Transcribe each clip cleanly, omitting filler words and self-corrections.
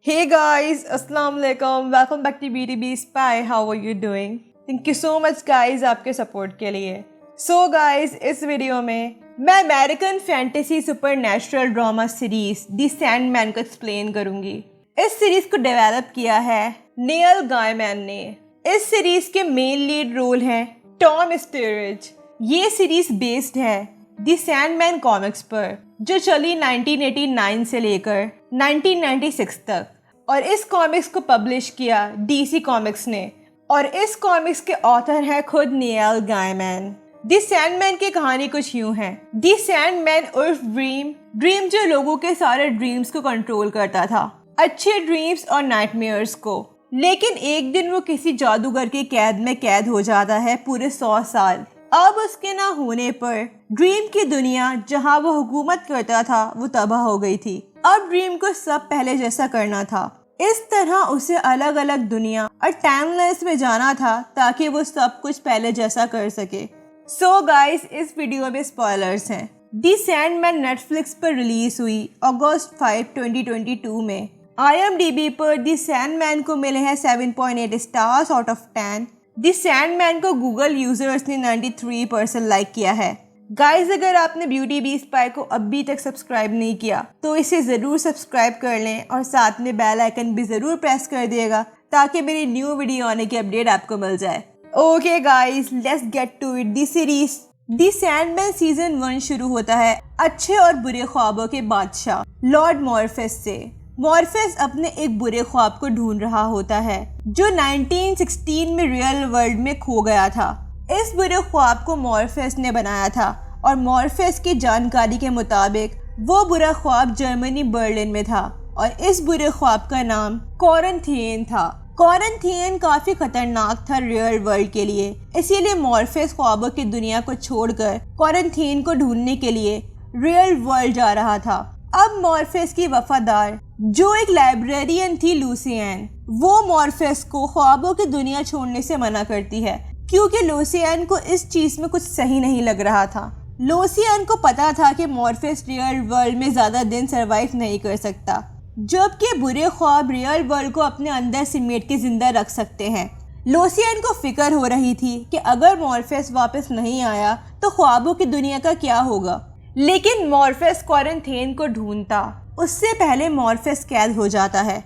Hey guys, Assalamu alaikum. Welcome back to BTB Spy. How are you doing? Thank you so much guys आपके support के लिए. So guys, इस video में मैं American fantasy supernatural drama series the Sandman को explain करूंगी. इस series को डेवलप किया है नील गायमैन ने. इस सीरीज के मेन लीड रोल हैं टॉम स्टोरेज. ये सीरीज बेस्ड है दी सैंडमैन कॉमिक्स पर जो चली 1989 से लेकर 1996 तक, और इस कॉमिक्स को पब्लिश किया डीसी कॉमिक्स ने, और इस कॉमिक्स के ऑथर हैं खुद नील गायमैन. दी सैंडमैन की कहानी कुछ यूं है. दी सैंडमैन उर्फ ड्रीम जो लोगों के सारे ड्रीम्स को कंट्रोल करता था, अच्छे ड्रीम्स और नाइटमेयर्स को. लेकिन एक दिन वो किसी जादूगर की कैद में कैद हो जाता है पूरे 100 साल. अब उसके ना होने पर ड्रीम की दुनिया जहां वो हुकूमत करता था वो तबाह हो गई थी. अब ड्रीम को सब पहले जैसा करना था. इस तरह उसे अलग अलग दुनिया और टाइमलाइंस में जाना था ताकि वो सब कुछ पहले जैसा कर सके. सो गाइस, इस वीडियो में स्पॉयलर्स हैं. दी सैंडमैन नेटफ्लिक्स पर रिलीज हुई अगस्त 5, 2022 में. IMDb पर दी सैंडमैन को मिले हैं 7.8 stars out of 10. The Sandman को गूगल यूजर्स ने 93% लाइक किया है. गाइज, अगर आपने ब्यूटी बी स्पाई को अभी तक सब्सक्राइब नहीं किया तो इसे ज़रूर सब्सक्राइब कर लें और साथ में बेल आइकन भी ज़रूर प्रेस कर दिएगा ताकि मेरी न्यू वीडियो आने की अपडेट आपको मिल जाए. Okay guys, let's get to it. The series the Sandman season 1 शुरू होता है अच्छे और बुरे ख्वाबों के बादशाह लॉर्ड मॉर्फेस से. मॉर्फेस अपने एक बुरे ख्वाब को ढूंढ रहा होता है जो 1916 में रियल वर्ल्ड में खो गया था. इस बुरे ख्वाब को मॉर्फेस ने बनाया था और मॉर्फेस की जानकारी के मुताबिक वो बुरा ख्वाब जर्मनी बर्लिन में था और इस बुरे ख्वाब का नाम क्वारंटीन था. क्वारंटीन काफी खतरनाक था रियल वर्ल्ड के लिए, इसीलिए मॉर्फेस ख्वाबों की दुनिया को छोड़कर क्वारंटीन को ढूंढने के लिए रियल वर्ल्ड जा रहा था. अब मॉर्फेस की वफादार जो एक लाइब्रेरियन थी लूसियन, वो मॉर्फेस को ख्वाबों की दुनिया छोड़ने से मना करती है क्योंकि लूसियन को इस चीज में कुछ सही नहीं लग रहा था. लूसियन को पता था कि मॉर्फेस रियल वर्ल्ड में ज्यादा दिन सरवाइव नहीं कर सकता, जबकि बुरे ख्वाब रियल वर्ल्ड को अपने अंदर सिमेट के जिंदा रख सकते हैं. लूसियन को फिक्र हो रही थी कि अगर मॉर्फेस वापस नहीं आया तो ख्वाबों की दुनिया का क्या होगा. लेकिन मॉर्फेस क्वारंटीन को ढूंढता उससे पहले मॉर्फेस कैद हो जाता है.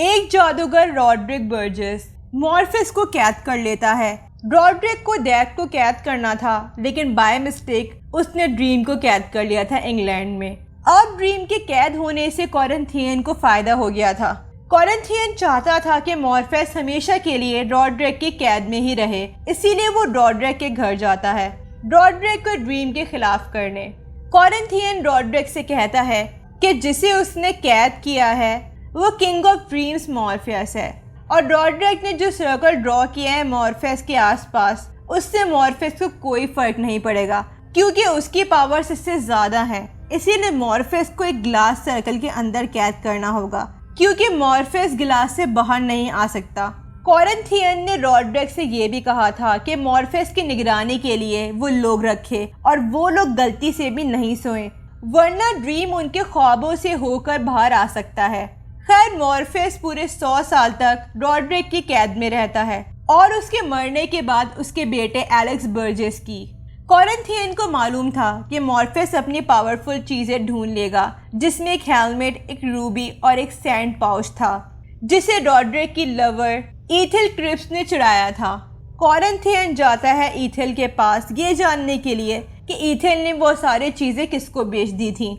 एक जादूगर रॉड्रिक बर्जेस मॉर्फेस को कैद कर लेता है. रॉड्रिक को डैक को कैद करना था, लेकिन बाय मिस्टेक उसने ड्रीम को कैद कर लिया था इंग्लैंड में. अब ड्रीम के कैद होने से क्वारंटीन को फायदा हो गया था. क्वारंटीन चाहता था कि मॉर्फेस हमेशा के लिए रॉड्रिक की कैद में ही रहे, इसीलिए वो रॉड्रिक के घर जाता है रॉड्रिक को ड्रीम के खिलाफ करने. क्वारंटीन रॉड्रिक से कहता है कि जिसे उसने कैद किया है वो किंग ऑफ ड्रीम्स मॉर्फेस है, और रॉड्रिक ने जो सर्कल ड्रॉ किया है मॉर्फेस के आसपास उससे मॉर्फेस को कोई फर्क नहीं पड़ेगा क्योंकि उसकी पावर्स इससे ज्यादा है. इसीलिए मॉर्फेस को एक ग्लास सर्कल के अंदर कैद करना होगा क्योंकि मॉर्फेस गिलास से बाहर नहीं आ सकता. क्वारंटीन ने रॉड्रिक से ये भी कहा था कि मॉर्फेस की निगरानी के लिए वो लोग रखे और वो लोग गलती से भी नहीं सोए, वरना ड्रीम उनके ख्वाबों से होकर बाहर आ सकता है. खैर, मॉर्फेस पूरे 100 साल तक रॉड्रिक की कैद में रहता है और उसके मरने के बाद उसके बेटे एलेक्स बर्जेस की. क्वारंटीन को मालूम था कि मॉर्फेस अपनी पावरफुल चीजें ढूंढ लेगा, जिसमें एक हेलमेट, एक रूबी और एक सैंड पाउच था जिसे रॉड्रिक की लवर ईथल क्रिप्स ने चुराया था. क्वारंटीन जाता है ईथल के पास ये जानने के लिए कि ईथल ने वो सारी चीजें किसको बेच दी थी.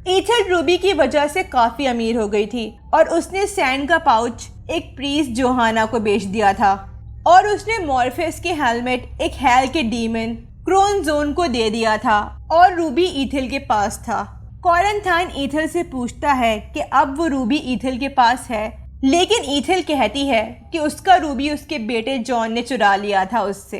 ईथल रूबी की वजह से काफी अमीर हो गई थी और उसने सैंड का पाउच एक प्रीस्ट जोहाना को बेच दिया था, और उसने मॉर्फेस के हेलमेट एक हेल के डीमन क्रोनजोन को दे दिया था, और रूबी ईथल के पास था. क्वारंटाइन ईथल से पूछता है कि अब वो रूबी ईथल के पास है, लेकिन ईथल कहती है कि उसका रूबी उसके बेटे जॉन ने चुरा लिया था उससे.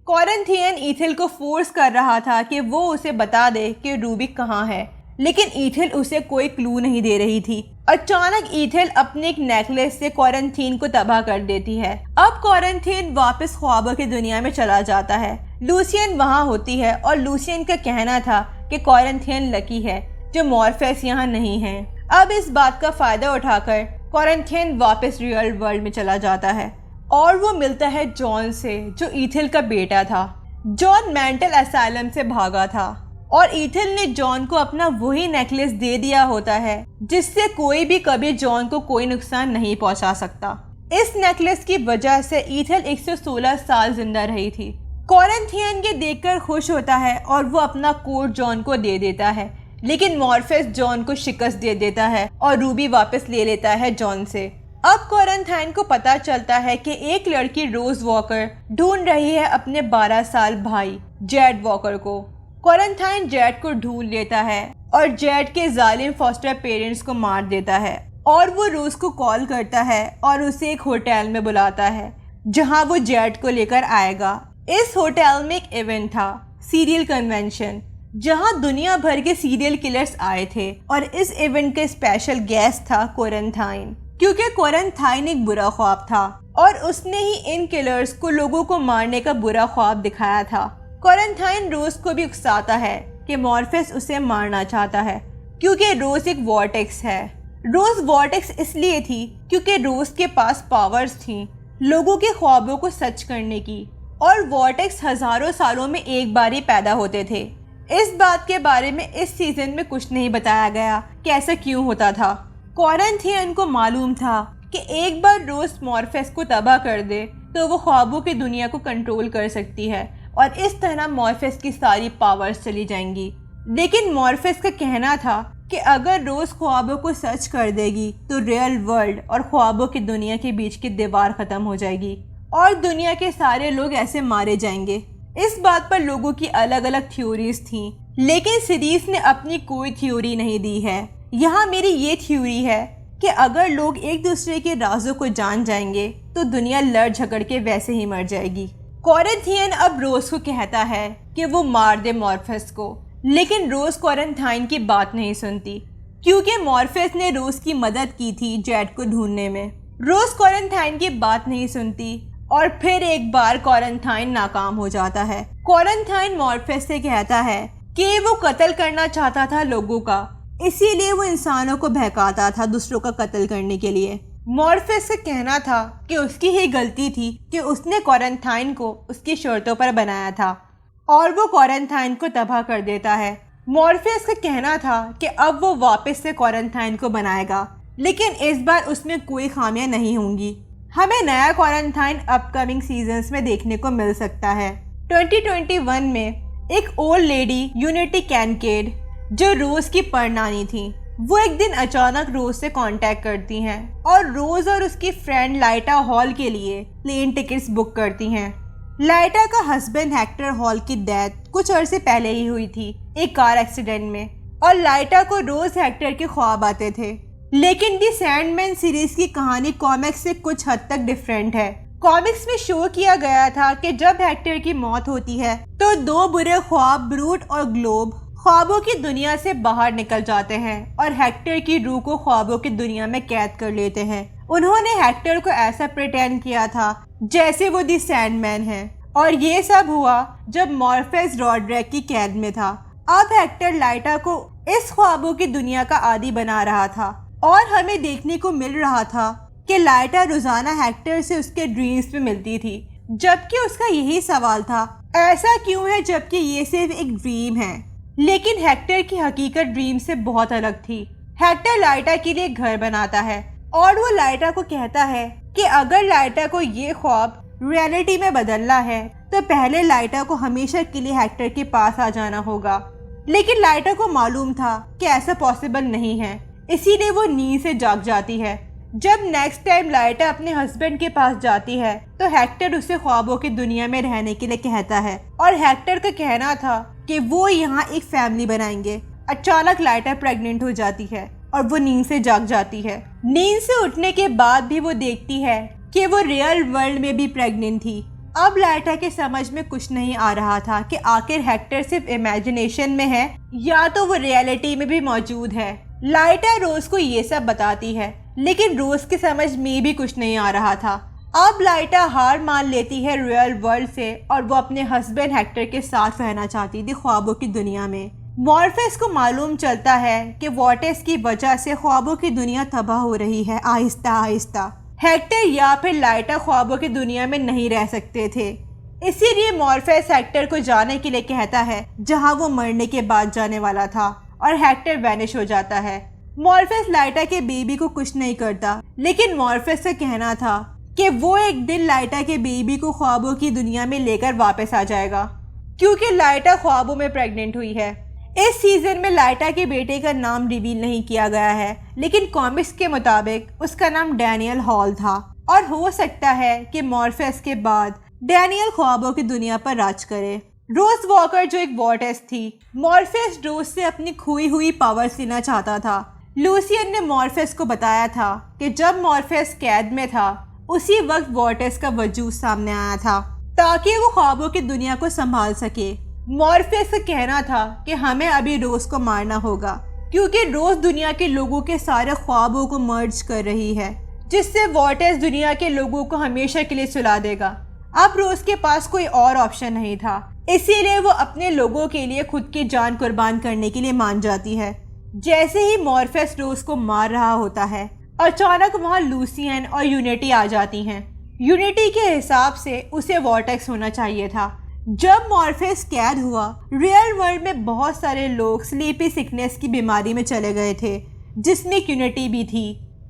क्वारंटीन ईथल को फोर्स कर रहा था कि वो उसे बता दे कि रूबी कहाँ है, लेकिन ईथल उसे कोई क्लू नहीं दे रही थी. अचानक ईथल अपने एक नेकलेस से क्वारंटीन को तबाह कर देती है. अब क्वारंटीन वापस ख्वाबों की दुनिया में चला जाता है. लूसियन वहाँ होती है और लूसियन का कहना था कि क्वारंटीन लकी है जो मॉर्फेस यहाँ नहीं है. अब इस बात का फायदा उठाकर कोरिंथियन वापस रियल वर्ल्ड में चला जाता है और वो मिलता है जॉन से, जो ईथिल का बेटा था। जॉन मेंटल असाइलम से भागा था और ईथिल ने जॉन को अपना वही नेकलेस दे दिया होता है जिससे कोई भी कभी जॉन को कोई नुकसान नहीं पहुंचा सकता। इस नेकलेस की वजह से ईथिल 116 साल जिंदा रही थी। कोरिंथियन के देखकर खुश होता है और वो अपना कोट जॉन को दे देता है, लेकिन मॉर्फेस जॉन को शिकस्त दे देता है और रूबी वापस ले लेता है जॉन से। अब कोरिंथियन को पता चलता है कि एक लड़की रोज वॉकर ढूंढ रही है अपने 12 साल भाई जेड वॉकर को। कोरिंथियन जेड को ढूंढ लेता है और जेड के जालिम फॉस्टर पेरेंट्स को मार देता है और वो रोज को कॉल करता है और उसे एक होटल में बुलाता है जहां वो जेड को लेकर आएगा। इस होटल में एक इवेंट था, सीरियल कन्वेंशन, जहां दुनिया भर के सीरियल किलर्स आए थे और इस इवेंट का स्पेशल गेस्ट था कोरिंथियन, क्योंकि कोरिंथियन एक बुरा ख्वाब था और उसने ही इन किलर्स को लोगों को मारने का बुरा ख्वाब दिखाया था। कोरिंथियन रोज को भी उकसाता है कि मॉर्फेस उसे मारना चाहता है क्योंकि रोज एक वॉर्टेक्स है। रोज वॉर्टेक्स इसलिए थी क्योंकि रोज के पास पावर्स थी लोगों के ख्वाबों को सच करने की, और वॉर्टेक्स हजारों सालों में एक बार ही पैदा होते थे। इस बात के बारे में इस सीजन में कुछ नहीं बताया गया कि ऐसा क्यों होता था। कोरिंथियन को मालूम था कि एक बार रोज मॉर्फेस को तबाह कर दे तो वो ख्वाबों की दुनिया को कंट्रोल कर सकती है और इस तरह मॉर्फेस की सारी पावर्स चली जाएंगी। लेकिन मॉर्फेस का कहना था कि अगर रोज ख्वाबों को सच कर देगी तो रियल वर्ल्ड और ख्वाबों की दुनिया के बीच की दीवार खत्म हो जाएगी और दुनिया के सारे लोग ऐसे मारे जाएंगे। इस बात पर लोगों की अलग अलग थ्योरीज थी, लेकिन सीरीज ने अपनी कोई थ्योरी नहीं दी है। यहाँ मेरी ये थ्योरी है कि अगर लोग एक दूसरे के राजों को जान जाएंगे तो दुनिया लड़ झगड़ के वैसे ही मर जाएगी। कोरिंथियन अब रोज को कहता है कि वो मार दे मॉर्फेस को, लेकिन रोज कोरिंथियन की बात नहीं सुनती क्योंकि मॉर्फेस ने रोज की मदद की थी जेड को ढूंढने में। रोज कोरिंथियन की बात नहीं सुनती और फिर एक बार कोरिंथियन नाकाम हो जाता है। कोरिंथियन मॉर्फेस से कहता है कि वो कत्ल करना चाहता था लोगों का, इसीलिए वो इंसानों को बहकाता था दूसरों का कत्ल करने के लिए। मॉर्फेस से कहना था कि उसकी ही गलती थी कि उसने कोरिंथियन को उसकी शर्तों पर बनाया था और वो कोरिंथियन को तबाह कर देता है। मॉर्फेस का कहना था कि अब वो वापस से कोरिंथियन को बनाएगा, लेकिन इस बार उसमें कोई खामियां नहीं होंगी। हमें नया कोरिंथियन अपकमिंग सीजन्स में देखने को मिल सकता है। 2021 में एक ओल्ड लेडी यूनिटी कैनकेड, जो रोज की परनानी थी, वो एक दिन अचानक रोज से कांटेक्ट करती हैं और रोज और उसकी फ्रेंड लाइटा हॉल के लिए प्लेन टिकट्स बुक करती हैं। लाइटा का हस्बैंड हेक्टर हॉल की डेथ कुछ अरसे पहले ही हुई थी एक कार एक्सीडेंट में, और लाइटा को रोज हेक्टर के ख्वाब आते थे। लेकिन दी सैंडमैन सीरीज की कहानी कॉमिक्स से कुछ हद तक डिफरेंट है। कॉमिक्स में शो किया गया था कि जब हेक्टर की मौत होती है तो दो बुरे ख्वाब, ब्रूट और ग्लोब, ख्वाबों की दुनिया से बाहर निकल जाते हैं और हेक्टर की रूह को ख्वाबों की दुनिया में कैद कर लेते हैं। उन्होंने हेक्टर को ऐसा प्रिटेंड किया था जैसे वो दी सैंडमैन है, और ये सब हुआ जब मॉर्फेस रॉड्रेक की कैद में था। अब हेक्टर लाइटा को इस ख्वाबों की दुनिया का आदी बना रहा था और हमें देखने को मिल रहा था कि लाइटा रोजाना हेक्टर से उसके ड्रीम्स में मिलती थी, जबकि उसका यही सवाल था, ऐसा क्यों है जबकि ये सिर्फ एक ड्रीम है। लेकिन हेक्टर की हकीकत ड्रीम से बहुत अलग थी। हेक्टर लाइटा के लिए घर बनाता है और वो लाइटा को कहता है कि अगर लाइटा को ये ख्वाब रियलिटी में बदलना है तो पहले लाइटा को हमेशा के लिए हेक्टर के पास आ जाना होगा। लेकिन लाइटा को मालूम था कि ऐसा पॉसिबल नहीं है, इसीलिए वो नींद से जाग जाती है। जब नेक्स्ट टाइम लाइटा अपने हस्बैंड के पास जाती है तो हेक्टर उसे ख्वाबों की दुनिया में रहने के लिए कहता है और हेक्टर का कहना था कि वो यहाँ एक फैमिली बनाएंगे। अचानक लाइटा प्रेग्नेंट हो जाती है और वो नींद से जाग जाती है। नींद से उठने के बाद भी वो देखती है कि वो रियल वर्ल्ड में भी प्रेग्नेंट थी। अब लाइटा के समझ में कुछ नहीं आ रहा था कि आखिर हेक्टर सिर्फ इमेजिनेशन में है या तो वो रियलिटी में भी मौजूद है। लाइटा रोज को ये सब बताती है, लेकिन रोज की समझ में भी कुछ नहीं आ रहा था। अब लाइटा हार मान लेती है रियल वर्ल्ड से और वो अपने हस्बैंड हेक्टर के साथ रहना चाहती थी ख्वाबों की दुनिया में। मॉर्फेस को मालूम चलता है कि वॉटेस की वजह से ख्वाबों की दुनिया तबाह हो रही है आहिस्ता आहिस्ता। हेक्टर या फिर लाइटा ख्वाबों की दुनिया में नहीं रह सकते थे, इसीलिए मॉर्फेस हेक्टर को जाने के लिए कहता है जहां वो मरने के बाद जाने वाला था, और हेक्टर वैनिश हो जाता है। मॉर्फेस लाइटा के बेबी को कुछ नहीं करता, लेकिन मॉर्फेस का कहना था कि वो एक दिन लाइटा के बेबी को ख्वाबों की दुनिया में लेकर वापस आ जाएगा, क्योंकि लाइटा ख्वाबों में प्रेग्नेंट हुई है। इस सीजन में लाइटा के बेटे का नाम रिवील नहीं किया गया है, लेकिन कॉमिक्स के मुताबिक उसका नाम डैनियल हॉल था, और हो सकता है कि मॉर्फेस के बाद डैनियल ख्वाबों की दुनिया पर राज करे। रोज वॉकर जो एक वॉटेस थी, मॉर्फेस रोज से अपनी खोई हुई पावर्स लेना चाहता था। लूसियन ने मॉर्फेस को बताया था कि जब मॉर्फेस कैद में था उसी वक्त वॉटेस का वजूद सामने आया था ताकि वो ख्वाबों की दुनिया को संभाल सके। मॉर्फेस का कहना था कि हमें अभी रोज को मारना होगा, क्योंकि रोज दुनिया के लोगों के सारे ख्वाबों को मर्ज कर रही है, जिससे वॉटेस दुनिया के लोगों को हमेशा के लिए सुला देगा। अब रोज के पास कोई और ऑप्शन नहीं था, इसीलिए वो अपने लोगों के लिए खुद की जान कुर्बान करने के लिए मान जाती है। जैसे ही मॉर्फेस रोज को मार रहा होता है, अचानक वहाँ लूसियन और यूनिटी आ जाती हैं। यूनिटी के हिसाब से उसे वॉर्टेक्स होना चाहिए था। जब मॉर्फेस कैद हुआ, रियल वर्ल्ड में बहुत सारे लोग स्लीपी सिकनेस की बीमारी में चले गए थे, जिसमें यूनिटी भी थी।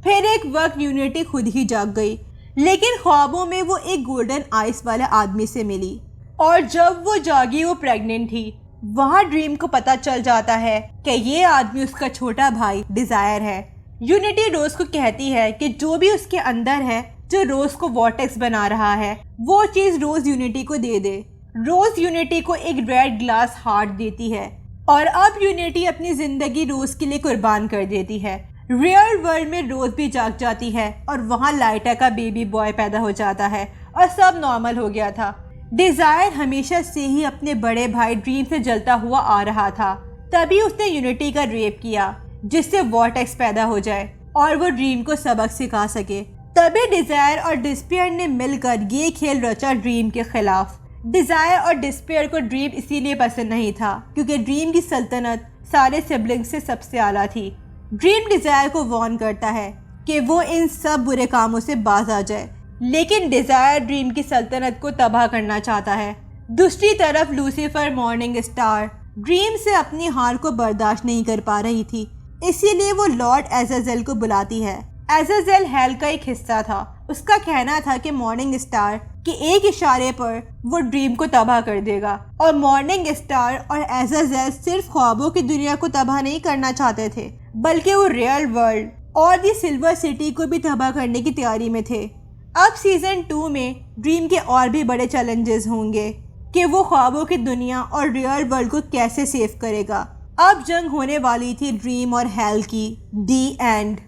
फिर एक वक्त यूनिटी खुद ही जाग गई, लेकिन ख्वाबों में वो एक गोल्डन आइस वाले आदमी से मिली, और जब वो जागी वो प्रेग्नेंट थी। वहाँ ड्रीम को पता चल जाता है कि ये आदमी उसका छोटा भाई डिजायर है। यूनिटी रोज को कहती है कि जो भी उसके अंदर है, जो रोज को वॉर्टेक्स बना रहा है, वो चीज रोज यूनिटी को दे दे। रोज यूनिटी को एक रेड ग्लास हार्ट देती है, और अब यूनिटी अपनी जिंदगी रोज के लिए कुर्बान कर देती है। रियल वर्ल्ड में रोज भी जाग जाती है, और वहाँ लाइटा का बेबी बॉय पैदा हो जाता है, और सब नॉर्मल हो गया था। डिजायर हमेशा से ही अपने बड़े भाई ड्रीम से जलता हुआ आ रहा था, तभी उसने यूनिटी का रेप किया, जिससे वॉर्टेक्स पैदा हो जाए और वो ड्रीम को सबक सिखा सके। तभी डिजायर और डिस्पेयर ने मिलकर ये खेल रचा ड्रीम के खिलाफ। डिजायर और डिस्पेयर को ड्रीम इसीलिए पसंद नहीं था क्योंकि ड्रीम की सल्तनत सारे सिबलिंग्स से सबसे आला थी। ड्रीम डिजायर को वार्न करता है कि वो इन सब बुरे कामों से बाज आ जाए, लेकिन डिजायर ड्रीम की सल्तनत को तबाह करना चाहता है। दूसरी तरफ लूसीफर मॉर्निंग स्टार ड्रीम से अपनी हार को बर्दाश्त नहीं कर पा रही थी, इसीलिए वो लॉर्ड एजाजेल को बुलाती है। एजाजेल हेल का एक हिस्सा था। उसका कहना था कि मॉर्निंग स्टार के एक इशारे पर वो ड्रीम को तबाह कर देगा, और मॉर्निंग स्टार और एजाजेल सिर्फ ख्वाबों की दुनिया को तबाह नहीं करना चाहते थे, बल्कि वो रियल वर्ल्ड और दी सिल्वर सिटी को भी तबाह करने की तैयारी में थे। अब सीजन 2 में ड्रीम के और भी बड़े चैलेंजेस होंगे कि वो ख्वाबों की दुनिया और रियल वर्ल्ड को कैसे सेव करेगा। अब जंग होने वाली थी ड्रीम और हेल की। दी एंड।